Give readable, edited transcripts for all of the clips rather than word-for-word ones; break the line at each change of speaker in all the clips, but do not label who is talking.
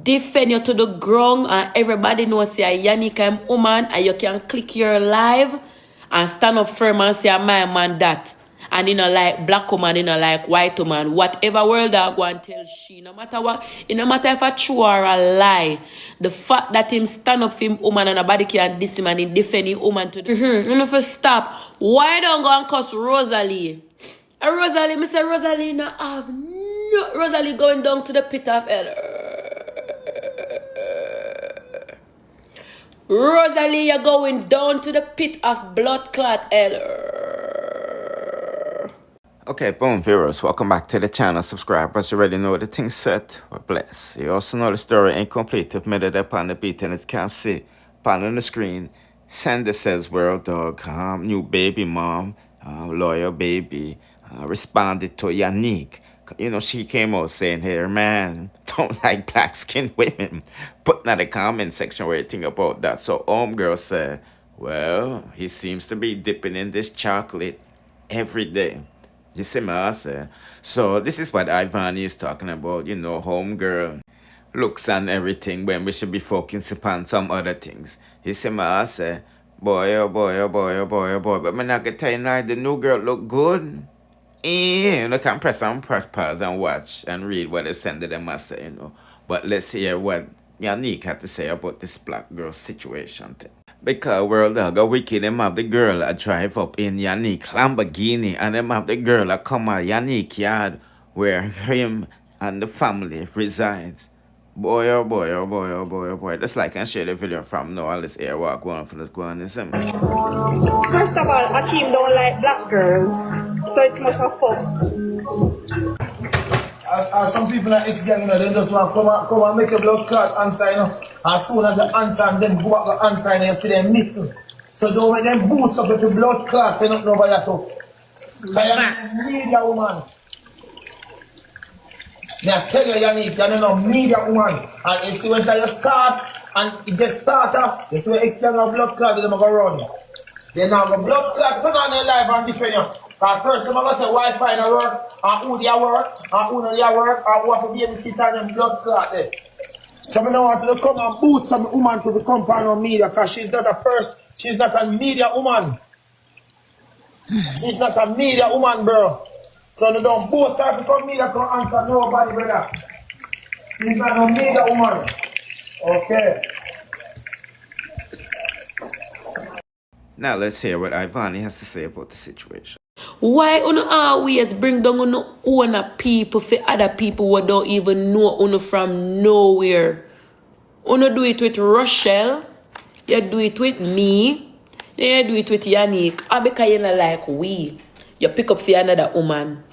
defend you to the ground and everybody knows say Yanique I'm woman and you can click your live and stand up firm and say my man that. And you know like black woman, you know like white woman, whatever world I go and tell she, no matter what, it no matter if a true or a lie, the fact that him stand up for him woman and nobody can diss him and he defend him woman to the you know for stop. Why don't go and cuss Rosealee? Rosealee, me say Rosealee no have no Rosealee going down to the pit of hell. Rosealee, you're going down to the pit of blood clot hell.
Okay, boom, viewers, welcome back to the channel. Subscribers, you already know the thing set or bless. You also know the story ain't complete if made it upon the beat and it can't see. Upon on the screen, Sandy says, well, dog, new baby mom, lawyer baby, responded to Yanique. You know, she came out saying, hey, man, don't like black-skinned women. Put in the comment section where you think about that. So homegirl said, well, he seems to be dipping in this chocolate every day. You see me, I say. So this is what Ivany is talking about, you know, homegirl looks and everything when we should be focusing upon some other things. You see me, I say, boy, oh boy, oh boy, oh boy, oh boy. But I'm not gonna tell you now, the new girl look good. Yeah, you can press pause and watch and read what they send to them, I say, you know. But let's hear what Yanique had to say about this black girl situation thing. Because world dog a wicked, them have the girl that drive up in Yanique Lamborghini and them have the girl that come at Yanique yard where him and the family resides. Boy, oh boy, oh boy, oh boy, oh boy. Just like I share the video from now, all this airwalk going for this going this.
First of all, Akeem don't like black girls, so it must have fucked.
Some people are ex-gang, you know, they just want to come and make a blood clot answer, you know. As soon as they answer and then go back to answer and you see them missing. So don't make them boots up with the blood clot, say nothing over your top. Because you're a media woman. Now I tell you, Yanique, you're not a media woman. And you see when you start and it gets started, you see when ex-gang have blood clot, they're going to run. They now go blood clot, put on their life and defend you. Because first they're going to say Wi-Fi don't work, and who they work, and who don't work, and who have to babysit and them blood clot there. So I don't want to come and boot some woman to become part of media because she's not a person, she's not a media woman. She's not a media woman, bro. So they don't boast her to become media to answer nobody, brother. She's not a media woman. Okay.
Now let's hear what Ivany has to say about the situation.
Why you always bring down on own people for other people who don't even know you from nowhere? You do it with Rochelle, you do it with me, you do it with Yanique. Or because you not like we, you pick up for another woman.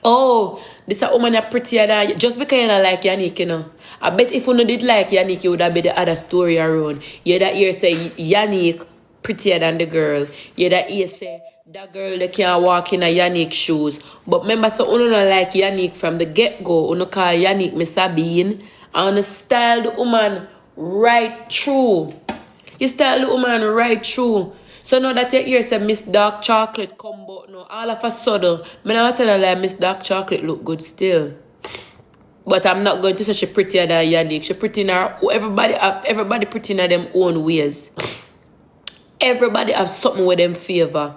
Oh, this a woman is prettier than you. Just because you not like Yanique, you know. I bet if you did like Yanique, you would have been the other story around. You that hear say Yanique prettier than the girl. You that hear say that girl they can't walk in a Yanique shoes. But remember, so you don't like Yanique from the get-go. You call Yanique Miss Sabine. And you style the woman right through. You style the woman right through. So now that you hear say Miss Dark Chocolate come out now, all of a sudden, I never tell her like Miss Dark Chocolate look good still. But I'm not going to say she prettier than Yanique. She pretty in her, everybody pretty in them own ways. Everybody have something with them favor.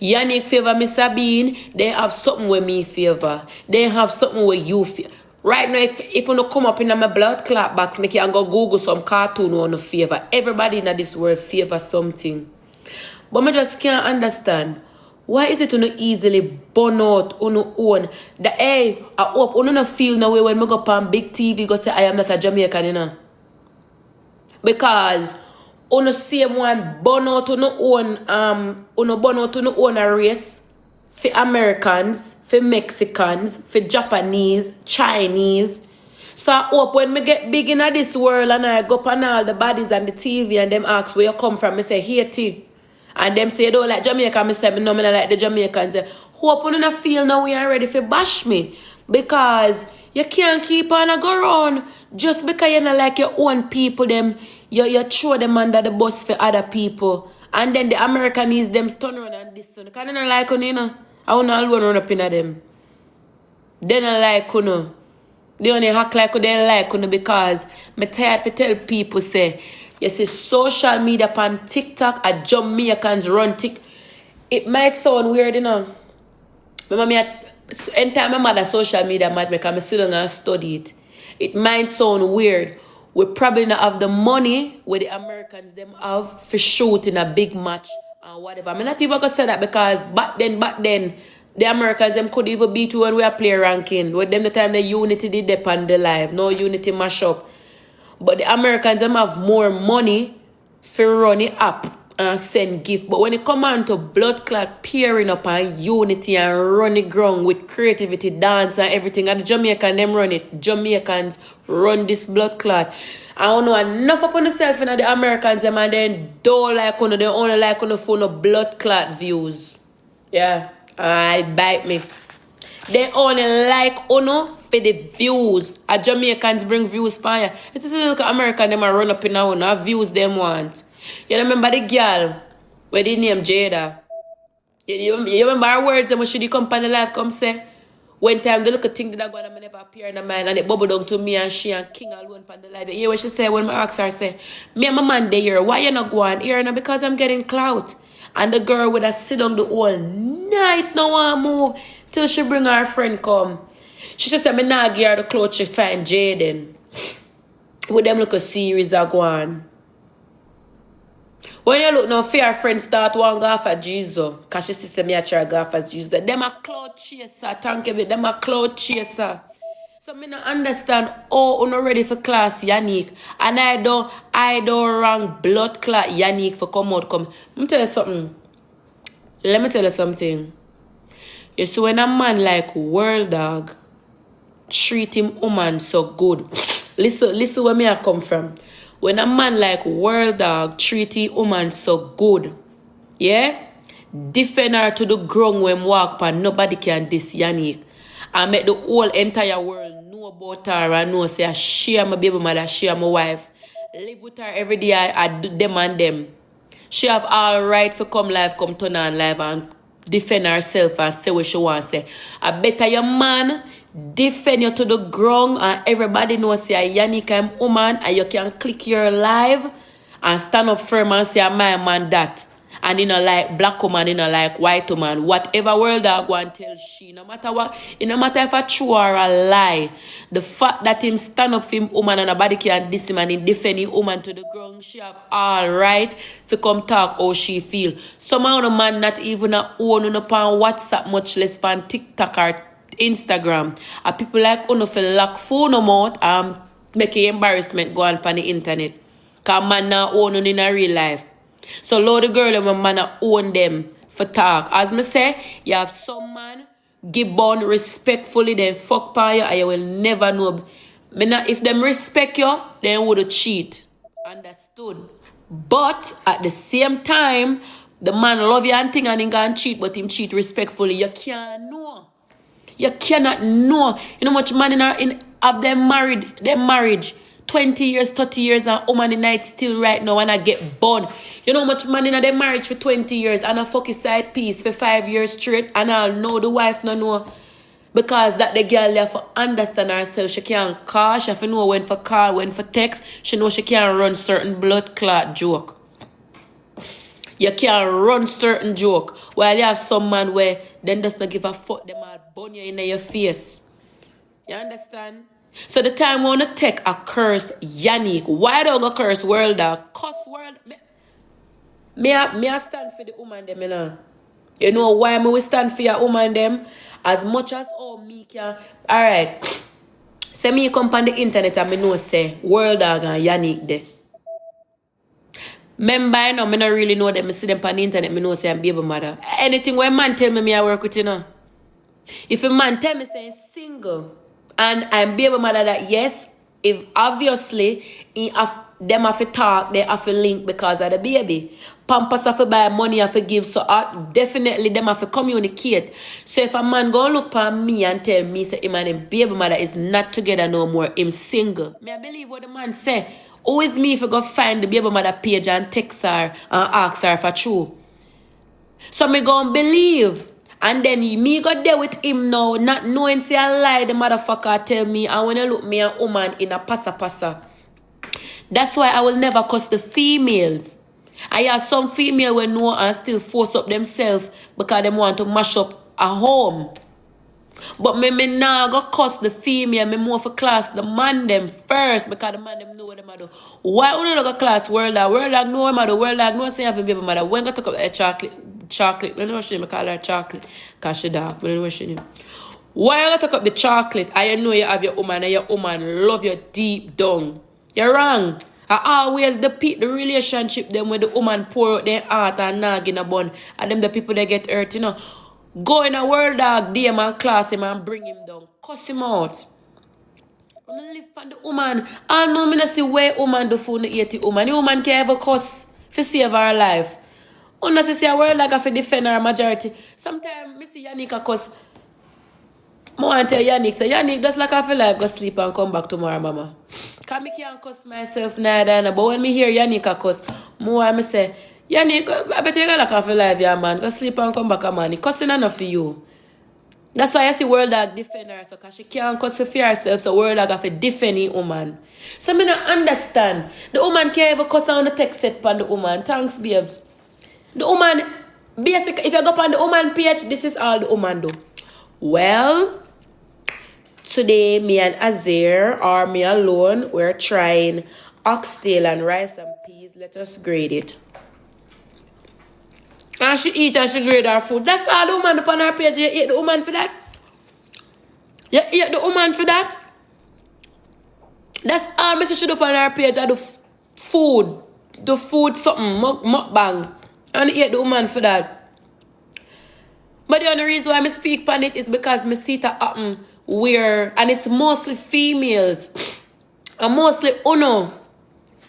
Yanique favor Miss Sabine, they have something with me favor. They have something with you favor. Right now, if you don't come up in my blood clot box, make you go Google some cartoon on the favor. Everybody in this world favor something. But I just can't understand. Why is it you not easily burn out on your own? That hey, I hope you don't feel no way when I go up on big TV go say I am not a Jamaican, you know. Because on the same one burn out on your own burn out on your own race. For Americans, for Mexicans, for Japanese, Chinese. So I hope when me get big in this world and I go up on all the bodies and the TV and them ask where you come from, I say Haiti. And them say you don't like Jamaica, I say no, I don't like the Jamaicans. Hope you don't feel now we are ready for bash me. Because you can't keep on a go around just because you don't like your own people, them you throw them under the bus for other people. And then the Americans them turn around and this one. Because they don't like you know. I want to run up in them. They don't like you know. They only act like they like you because me tired to tell people say, you see social media on TikTok and Jamaicans run TikTok. It might sound weird, you know. But anytime my mother social media mad because I sit down and study it. It might sound weird. We probably not have the money where the Americans them have for shooting a big match and whatever. I'm not even gonna say that because back then, the Americans them could even beat you when we are play ranking. With them the time the Unity did depend the live. No Unity mash up. But the Americans them have more money for run it up and send gift. But when it come on to blood clot peering up on Unity and run it ground with creativity, dance and everything, and the Jamaican them run it. Jamaicans run this blood clot. I don't know enough upon yourself and the Americans them and then don't like on they only like on the phone of blood clot views. Yeah. I bite me. They only like Uno for the views. A Jamaicans bring views for you. It's just look at American them a run up in a one. Views them want. You remember the girl where they name Jada? You remember her words and when she come on the live come say, one time the little thing that I go and never appear in the mind and it bubble down to me and she and King alone on the live. You hear what she say when I ask her say, me and my man they here, why you not going here? No, because I'm getting clout. And the girl would have sit on the whole night, no one move, till she bring her friend come. She just said, me not give her the clothes she find Jaden. With them look a series that go on. When you look now, fear friend start one go for Jesus. Because she said, me a try go for Jesus. Them a cloud chaser, thank you, them a cloud chaser. So me not understand how you not ready for class Yanique. And I don't rank blood clot Yanique for come out come. Let me tell you something. You see when a man like World Dawg treat him woman so good. Listen where me I come from. When a man like World Dawg treat him woman so good. Yeah? Defend her to the ground when walk pan nobody can diss Yanique. And make the whole entire world know about her and know say she my baby mother, she my wife. Live with her every day, I do them and them. She have all right for come live, come turn on live and defend herself and say what she want to say. I better your man defend you to the ground and everybody knows say Yanique I'm woman and you can click your live and stand up firm and say my man that. And you know, like black woman, you know, like white woman, whatever World Dawg want tell she, no matter what, it no matter if a true or a lie, the fact that him stand up for him woman and nobody can diss him and him defend him woman to the ground, she have all right to come talk how she feel. Some of the man not even a own upon WhatsApp, much less on TikTok or Instagram. And people like uno feel lock phone out and make embarrassment go on the internet. Cause man not own in a real life. So Lord the girl and my man own them for talk. As me say, you have some man give bond respectfully, then fuck by you and you will never know. If them respect you, then would cheat. Understood. But at the same time, the man love you and thing and he can cheat, but him cheat respectfully. You can't know. You cannot know. You know much man in of them marriage 20 years, 30 years and woman in night still right now and I get born. You know much man in their marriage for 20 years and a fucking side piece for 5 years straight and I'll know the wife no know. Because that the girl have to understand herself. She can't call, she have to know when for call, when for text. She know she can't run certain blood clot joke. You can't run certain joke. While you have some man where then does not give a fuck, them all burn you in your face. You understand? So the time we want to take a curse Yanique. Why don't go curse World Dawg? Cuss World. Me I stand for the woman them, you know. You know why me we stand for your woman them? As much as all me can. Alright. Say me come on the internet and me know say World Dawg and Yanique there. Remember, you know, me not really know them. I see them on the internet, me know say I'm baby mother. Anything where man tell me I work with, you know. If a man tell me say he's single and I'm baby mother that yes, if obviously them have to talk, they have to link because of the baby. Pampers have to buy, money have to give, so definitely them have to communicate. So if a man go look at me and tell me say him and him baby mother is not together no more, him single. Me I believe what the man say. Who is me if I go find the baby mother page and text her and ask her for true? So me go and believe. And then me got there with him now, not knowing say I lie, the motherfucker tell me, and when I look me a woman in a passa. That's why I will never cuss the females. I have some female when know and still force up themselves because they want to mash up a home. But me nah go cuss the female, me more for class the man them first because the man them know what them do. Why only go class world dog know what them do, world dog know say have baby mother. When go talk about chocolate, I know she me call her chocolate because she dark, but I know she name. Why you talk up the chocolate? I know you have your woman and your woman love you deep down. You're wrong. I always the relationship them when the woman pour out their heart and nag in a bun. And them the people that get hurt, you know. Go in a world dog, DM and class him and bring him down. Cuss him out. I'm gonna live on the woman. I know me not see where woman do for the 80 woman. The woman can ever cuss for save her life. Unless you see a world dog for defend her majority. Sometimes me see Yanique cuss. I want to tell Yanique, say Yanique just like I feel like go sleep and come back tomorrow, mama. Cause me can't cuss myself neither, but when me hear Yanique cuss, I say, Yanique, I bet you got like I feel like yeah man, go sleep and come back, man. He cussing enough for you. That's why I see world dog defend her, so cause she can't cuss for herself, so world dog have to defend the woman. So me not understand. The woman can't even cuss on the text set on the woman. Thanks, babes. The woman, basically, if you go on the woman page, this is all the woman do. Well, today, me and Azir, or me alone, we're trying oxtail and rice and peas. Let us grade it. And she eat and she grade her food. That's all the woman upon her page. You eat the woman for that? You eat the woman for that? That's all she should do upon her page. The food. The food something. Mukbang. And you eat the woman for that. But the only reason why I speak on it is because I see it happen where, and it's mostly females, and mostly uno.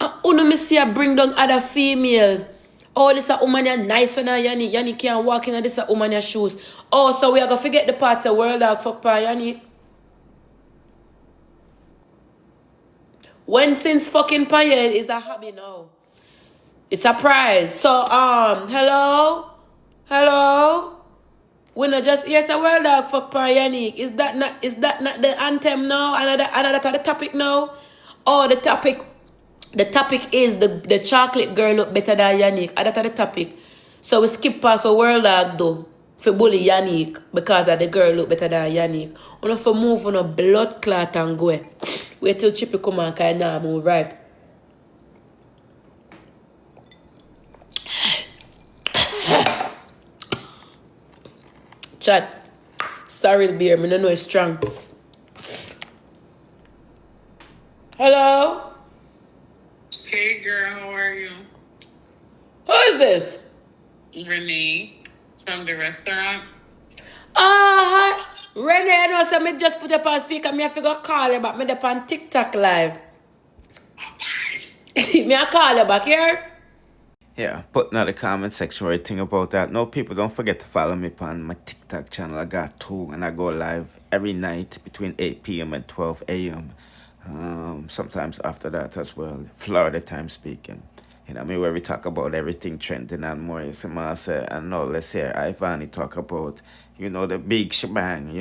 And uno me see her bring down other female. Oh, this a woman ya nice and Yanique. Yanique can't walk in and this a woman ya shoes. Oh, so we are gonna forget the parts of world dog fuck pa Yanique. When since fucking payed is a hobby now. It's a prize. So hello? We not just here's a world dog fuck pa Yanique. Is that not the anthem now? Another the topic now? Oh, the topic is the chocolate girl look better than Yanique. That's the topic. So we skip past the world dog though. For bully Yanique because of the girl look better than Yanique. We not for move on a blood clot and go. Wait till Chippy come and kind of move right. Chat. Sorry beer, me don't know it's strong. Hello?
Hey girl, how are you?
Who is this?
Renee from the restaurant.
Hi. Renee, I know so me just put up on speaker. Me have to go call her back. Me up on TikTok live. Me I call her back here.
Yeah, put in the comment section what you think about that. No, people, don't forget to follow me on my TikTok channel. I got 2 and I go live every night between 8 p.m. and 12 a.m. Sometimes after that as well, Florida time speaking. You know, where we talk about everything trending and more. And no, let's say Ivany talk about, the big shebang,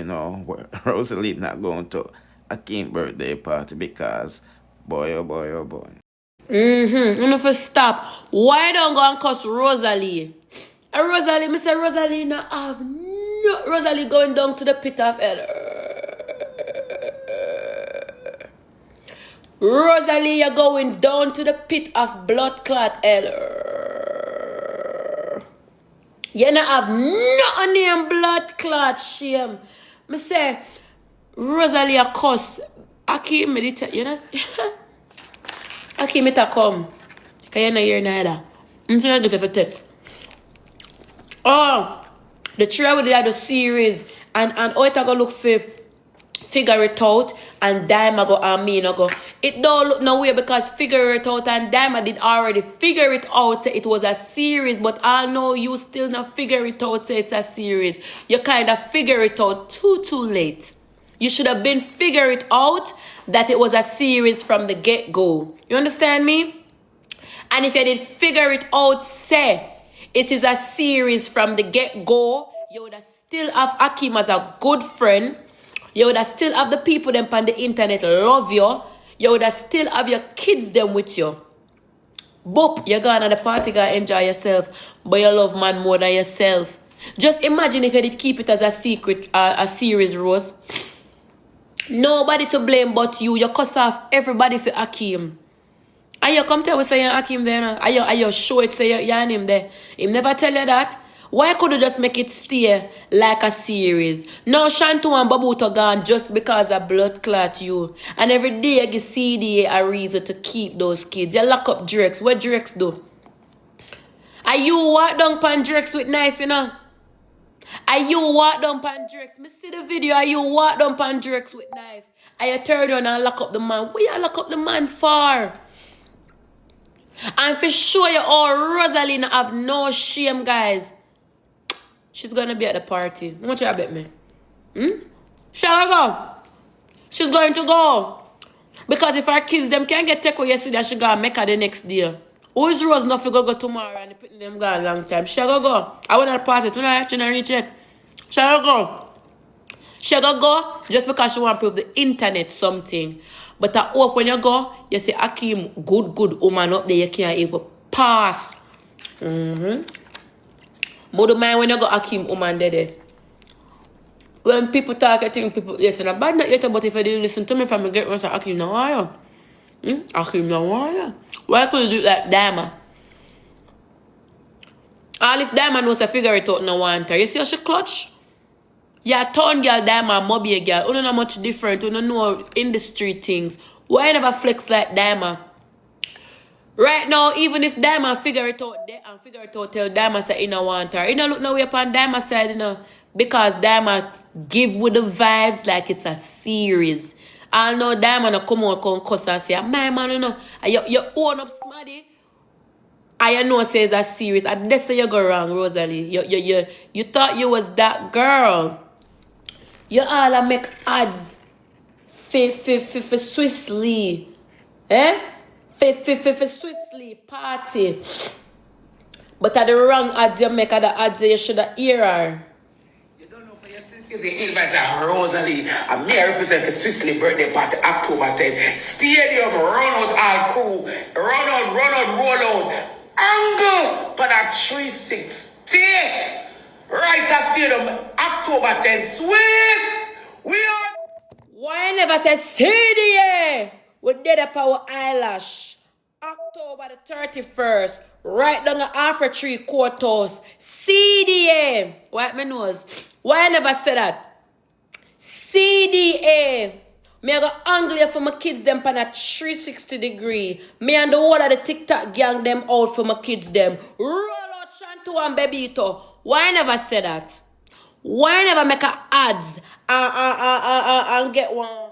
where Rosealee not going to Akeem's birthday party because boy, oh boy, oh boy.
I'm not for stop. Why don't go and cuss Rosealee? Rosealee, me say Rosealee not have no Rosealee going down to the pit of hell. Rosealee, you're going down to the pit of blood clot hell. You not have no name blood clot shame. Me say Rosealee a cuss. Akeem meditate, you know? Akeem it a come. Cause you not hear neither. I'm saying this for take. Oh, the try with the series and how it a go look for figure it out and Dime a go and me no go. It don't look no way because figure it out and Dime did already figure it out say it was a series, but I know you still not figure it out say it's a series. You kind of figure it out too late. You should have been figure it out that it was a series from the get-go. You understand me? And if you did figure it out, say it is a series from the get-go, you would have still have Akeem as a good friend. You would have still have the people them on the internet love you. You would have still have your kids them with you. Boop, you're going to the party, gonna enjoy yourself, but you love man more than yourself. Just imagine if you did keep it as a secret, a series, Rose. Nobody to blame but you. You cuss off everybody for Akeem. And you come tell us say you're Akeem there now. And you show it say you're him there. Him never tell you that. Why could you just make it stay like a series? No, Shantu and Babuto gone just because of blood clot you. And every day you give CDA a reason to keep those kids. You lock up Drakes. What Drakes do? Are you walk down pan Drakes with knife, you know? Are you walk down pan Drakes? Me see the video. Are you walk down pan Drakes with knife? Are you turn on and lock up the man? What you lock up the man for? And for sure you all Rosealee have no shame, guys. She's gonna be at the party. How much you bet me? Shall I go? She's going to go. Because if her kids them can't get takeaway yesterday, she gonna make her the next day. Who is Rose not to go tomorrow and putting them gone a long time? Shall I go? I want to party tonight. She not reach yet. Shall I go? Shall I go? Just because she want to prove the internet something. But I hope when you go, you say Akeem, good woman up there, you can't even pass. But the mind when you go Akeem woman there. When people talk, I think people yes, and bad not yet, but if you didn't listen to me from the get one say Akeem no wire. Akeem no wire. Why could you do it like Dama? All if Dama knows to figure it out no want her. You see how she clutch? Yeah, town girl, Dama, mobby girl. You don't know much different. You don't know industry things. Why never flex like Dama? Right now, even if Dama figure it out there and figure it out, tell Dama say you don't want her. You don't look no way upon Dama side, you know. Because Dama give with the vibes like it's a series. I know Dama no come out come cuss and say, my man, you know, you own up smarty. I know say it's a series. And that's where you go wrong, Rosealee. You thought you was that girl. You all make ads for Rosealee. For Rosealee party. But at the wrong ads you make, at the ads you should have hear her.
You don't know for yourself. Is the invite Rosealee, and me I represent the Rosealee birthday party October 10. Stadium, run out all crew, run out, roll out. Angle for that 360. Right at Stadium, October 10. Swiss, we are.
Why never say CDA with Dead Power Eyelash? October the 31st, right down the Afro 3 Courthouse. CDA. Wipe my nose. Why I never say that? CDA. Me I go angle for my kids them pan a 360 degree. Me and the whole of the TikTok gang them out for my kids them. Roll out Shantu and Bebito. Why I never say that? Why I never make a ads and get one?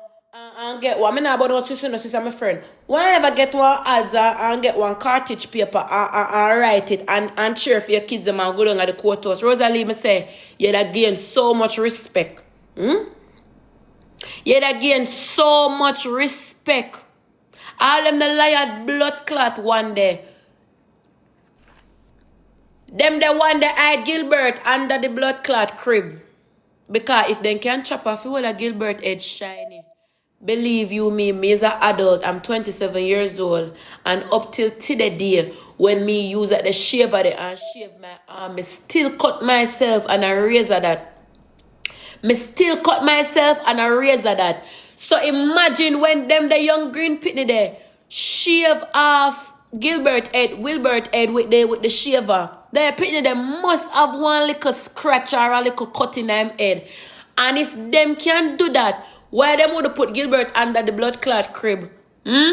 And get one. I not about no sister, my friend. Why I never get one ads and get one cartridge paper and write it and cheer for your kids them and go down at the courthouse. Rosealee, me say, you'd have gained so much respect. You'd have gained so much respect. All them the liar blood clot one day. Them the one that I Gilbert under the blood clot crib. Because if they can chop off, you will have Gilbert edge shiny. Believe you me is an adult. I'm 27 years old. And up till today, when me use the shaver and shave my arm, me still cut myself and a razor that. Me still cut myself and a razor that. So imagine when them the young green pitney there shave off Wilbert head with the shaver. The pitney them must have one little scratch or a little cut in them head. And if them can't do that, why them would put Gilbert under the blood clot crib? Or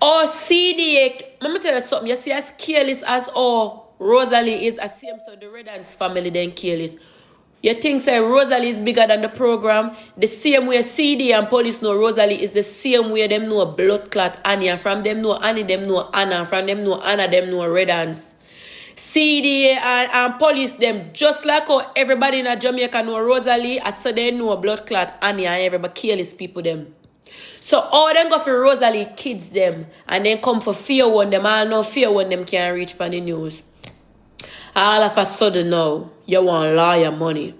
CDA, let me tell you something. You see as careless as all Rosealee is, as same so the Redance family then careless. You think say Rosealee is bigger than the program? The same way CD and police know Rosealee is the same way them know blood clot Annie. And from them know Annie, them know Anna. From them know Anna, them know Redance. CD and police them just like how everybody in Jamaica know Rosealee, as so they know blood clot Annie and everybody careless people them. So all them go for Rosealee kids them and then come for fear one them. All know fear one them can't reach on the news. All of a sudden now, You want lawyer money.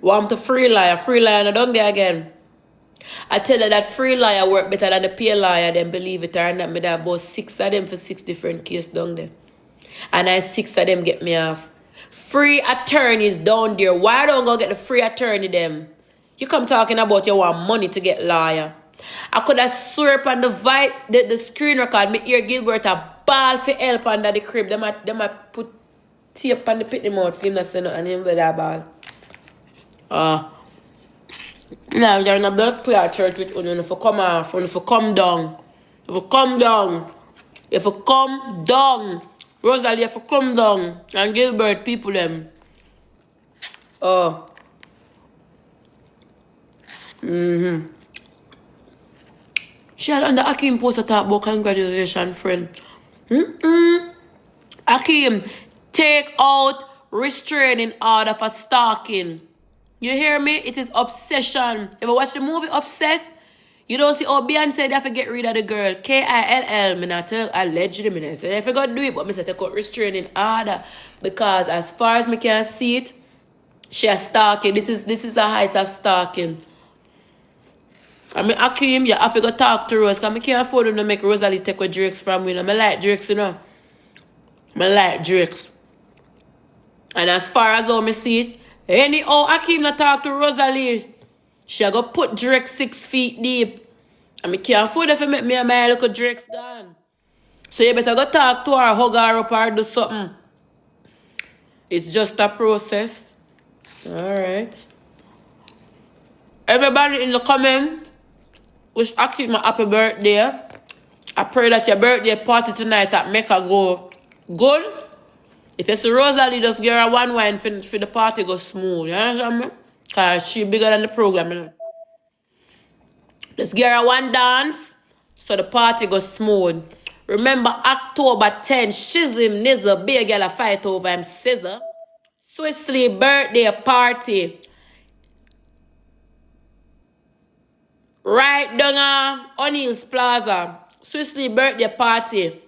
Want to free lawyer no down there again. I tell her that free lawyer work better than the pay lawyer, then believe it or not, me that about 6 of them for 6 different cases down there. And I 6 of them get me off. Free attorneys down there. Why don't go get the free attorney them? You come talking about you want money to get lawyer. I could have swear up on the screen record, me hear Gilbert a ball for help under the crib. Them might put tape on the pitney mouth for him not say nothing and him with that ball. Now they're in a blood clot church with you if you come off, if you come down. If you come down. If you come down. Rosealee, if you come down. And Gilbert people them. Sheryl and the Akeem post a talk about congratulations, friend. Akeem, take out restraining order for stalking. You hear me? It is obsession. If you watch the movie Obsessed, you don't see Beyonce they have to get rid of the girl. KILL. Me not tell allegedly. Me not say if you got to do it, but me say take out restraining order. Because as far as me can see it, she is stalking. This is the height of stalking. I mean, Akeem, you have to go talk to Rose. Because I can't afford them to make Rosealee take with Drakes from me. I like Drakes, you know. I like Drakes. And as far as how me see it, anyhow, Akeem not talk to Rosealee. She go put Drake 6 feet deep. And me can't afford if you make me and my little Drake's gone. So you better go talk to her, hug her up or do something. It's just a process. Alright. Everybody in the comment, wish Akeem a happy birthday. I pray that your birthday party tonight at Mecca go good. If you see Rosealee, just give her one wine for the party go smooth. You understand me? Because she bigger than the program, you know. Just give her one dance so the party go smooth. Remember, October 10, Shizlim Nizzle, big girl a fight over him scissor. Swissley birthday party. Right down O'Neill's Plaza. Swissley birthday party.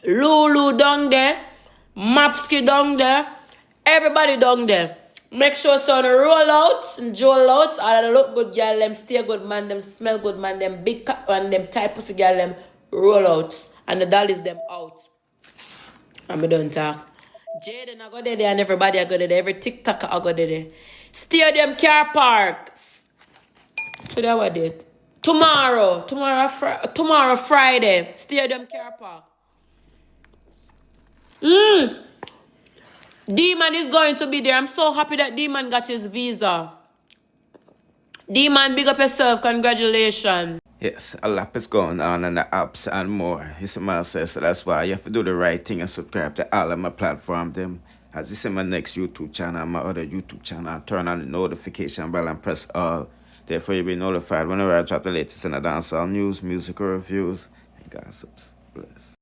Lulu down there. Mapski down there. Everybody down there. Make sure son roll out and jowl out. All the look good girl them, stay good man, them smell good man, them big cat man, them tight pussy girl them roll out. And the dollies them out. And me don't talk. Jada I go there and everybody I go there. Every TikToker I go there. Stadium car park. So that what did. Tomorrow Friday. Stadium car park. D-Man is going to be there. I'm so happy that D-Man got his visa. D-Man, big up yourself. Congratulations.
Yes, a lot is going on in the apps and more. It's a man says, so that's why you have to do the right thing and subscribe to all of my platform them. As you see my next YouTube channel and my other YouTube channel, turn on the notification bell and press all. Therefore you'll be notified whenever I drop the latest in the dancehall news, music reviews, and gossips. Bless.